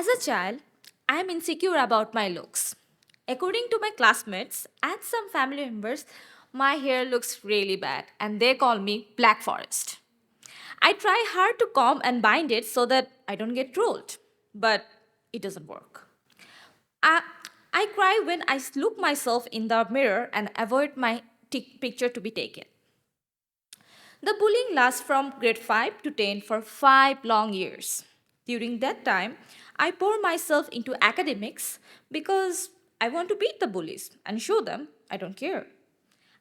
As a child, I am insecure about my looks. According to my classmates and some family members, my hair looks really bad and they call me Black Forest. I try hard to comb and bind it so that I don't get trolled, but it doesn't work. I, I cry when I look myself in the mirror and avoid my picture to be taken. The bullying lasts from grade 5 to 10 for 5 long years. During that time, I pour myself into academics because I want to beat the bullies and show them I don't care.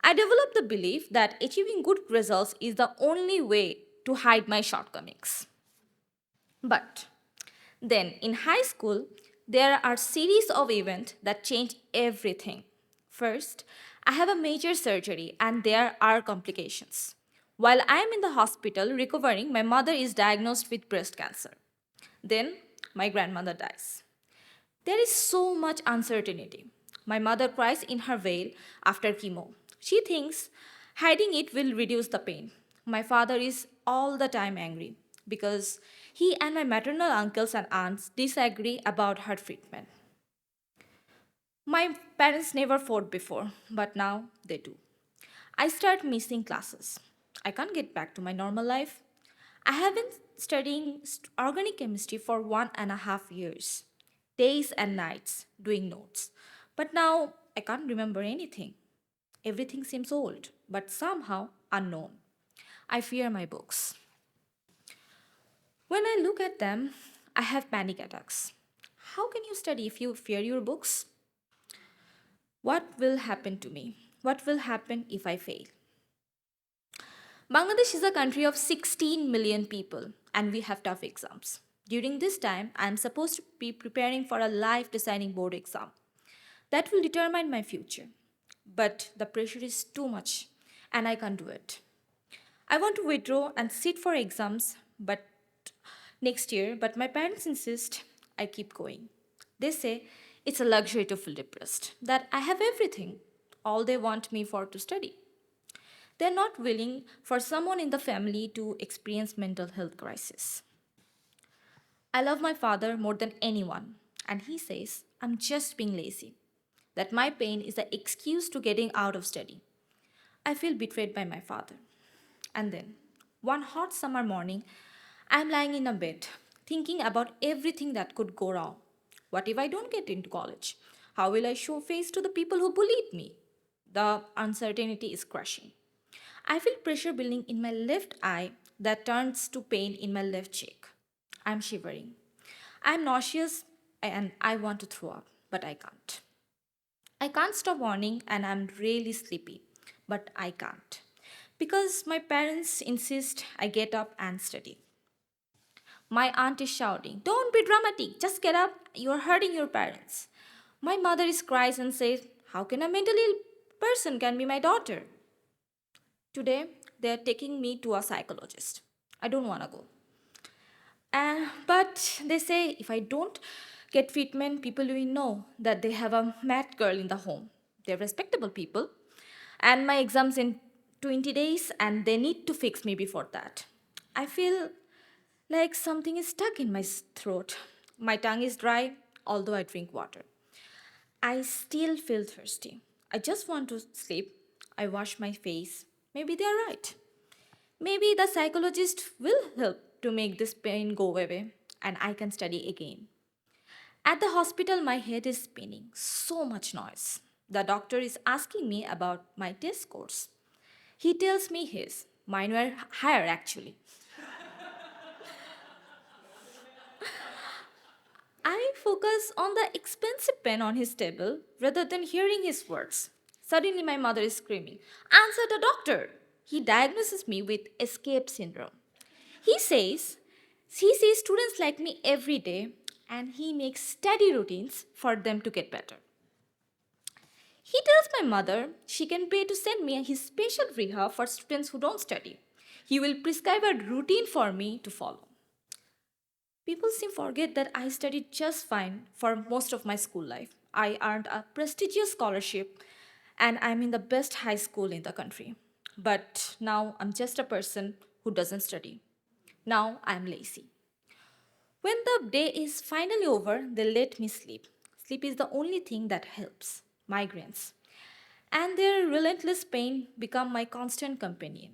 I developed the belief that achieving good results is the only way to hide my shortcomings. But then in high school, there are series of events that change everything. First, I have a major surgery and there are complications. While I am in the hospital recovering, my mother is diagnosed with breast cancer. Then my grandmother dies. There is so much uncertainty. My mother cries in her veil after chemo. She thinks hiding it will reduce the pain. My father is all the time angry because he and my maternal uncles and aunts disagree about her treatment. My parents never fought before, but now they do. I start missing classes. I can't get back to my normal life. I have been studying organic chemistry for 1.5 years, days and nights, doing notes. But now I can't remember anything. Everything seems old, but somehow unknown. I fear my books. When I look at them, I have panic attacks. How can you study if you fear your books? What will happen to me? What will happen if I fail? Bangladesh is a country of 16 million people and we have tough exams. During this time, I am supposed to be preparing for a life deciding board exam that will determine my future. But the pressure is too much and I can't do it. I want to withdraw and sit for exams but next year, but my parents insist I keep going. They say it's a luxury to feel depressed, that I have everything, all they want me for to study. They're not willing for someone in the family to experience mental health crisis. I love my father more than anyone, and he says I'm just being lazy, that my pain is the excuse to getting out of study. I feel betrayed by my father. And then, one hot summer morning, I'm lying in a bed, thinking about everything that could go wrong. What if I don't get into college? How will I show face to the people who bullied me? The uncertainty is crushing. I feel pressure building in my left eye that turns to pain in my left cheek. I'm shivering. I'm nauseous and I want to throw up, but I can't. I can't stop warning and I'm really sleepy, but I can't. Because my parents insist I get up and study. My aunt is shouting, "Don't be dramatic, just get up, you're hurting your parents." My mother is cries and says, "How can a mentally ill person can be my daughter?" Today, they are taking me to a psychologist. I don't want to go. But they say if I don't get treatment, people will know that they have a mad girl in the home. They're respectable people. And my exam's in 20 days, and they need to fix me before that. I feel like something is stuck in my throat. My tongue is dry, although I drink water. I still feel thirsty. I just want to sleep. I wash my face. Maybe they are right. Maybe the psychologist will help to make this pain go away and I can study again. At the hospital, my head is spinning. So much noise. The doctor is asking me about my test scores. He tells me his. Mine were higher actually. I focus on the expensive pen on his table rather than hearing his words. Suddenly, my mother is screaming, "Answer the doctor!" He diagnoses me with escape syndrome. He says he sees students like me every day and he makes study routines for them to get better. He tells my mother she can pay to send me his special rehab for students who don't study. He will prescribe a routine for me to follow. People seem to forget that I studied just fine for most of my school life. I earned a prestigious scholarship and I'm in the best high school in the country. But now I'm just a person who doesn't study. Now I'm lazy. When the day is finally over, they let me sleep. Sleep is the only thing that helps. Migraines. And their relentless pain become my constant companion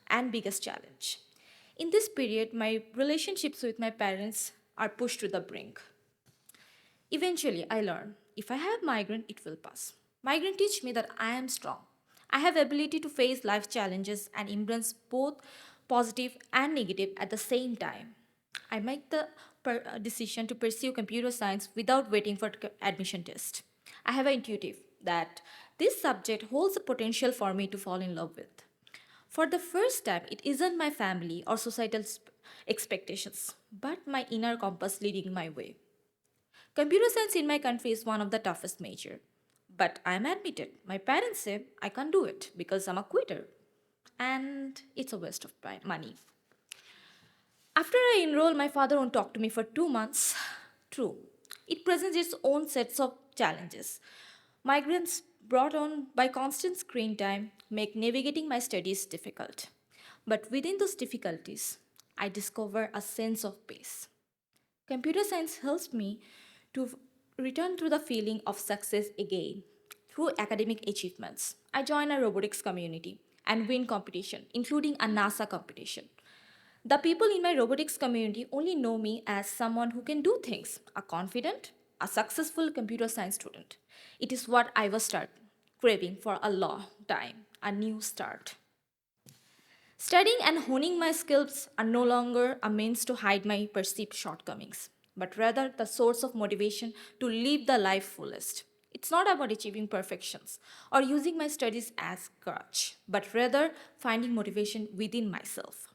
and biggest challenge. In this period, my relationships with my parents are pushed to the brink. Eventually, I learn if I have migraine, it will pass. Migraine teach me that I am strong. I have ability to face life challenges and embrace both positive and negative at the same time. I make the decision to pursue computer science without waiting for admission test. I have an intuitive that this subject holds the potential for me to fall in love with. For the first time, it isn't my family or societal expectations, but my inner compass leading my way. Computer science in my country is one of the toughest major. But I'm admitted. My parents say I can't do it because I'm a quitter. And it's a waste of money. After I enroll, my father won't talk to me for 2 months. True. It presents its own sets of challenges. Migrants brought on by constant screen time make navigating my studies difficult. But within those difficulties, I discover a sense of peace. Computer science helps me to return to the feeling of success again through academic achievements. I join a robotics community and win competition, including a NASA competition. The people in my robotics community only know me as someone who can do things, a confident, a successful computer science student. It is what I was craving for a long time, a new start. Studying and honing my skills are no longer a means to hide my perceived shortcomings, but rather the source of motivation to live the life fullest. It's not about achieving perfections or using my studies as crutch, but rather finding motivation within myself.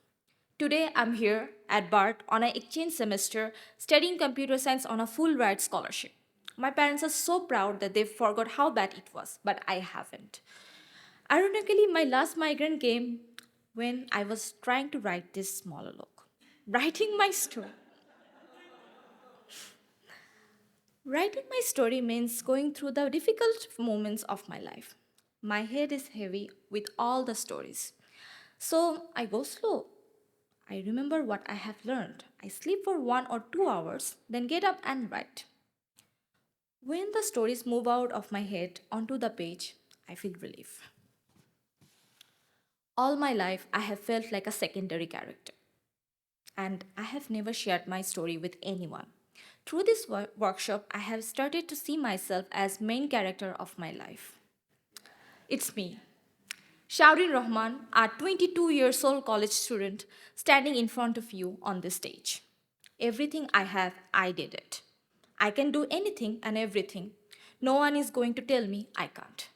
Today, I'm here at BART on an exchange semester studying computer science on a full ride scholarship. My parents are so proud that they forgot how bad it was, but I haven't. Ironically, my last migraine came when I was trying to write this monologue. Writing my story. Writing my story means going through the difficult moments of my life. My head is heavy with all the stories. So I go slow. I remember what I have learned. I sleep for 1 or 2 hours, then get up and write. When the stories move out of my head onto the page, I feel relief. All my life, I have felt like a secondary character, and I have never shared my story with anyone. Through this workshop, I have started to see myself as main character of my life. It's me, Showrin Rahman, a 22 years old college student, standing in front of you on this stage. Everything I have, I did it. I can do anything and everything. No one is going to tell me I can't.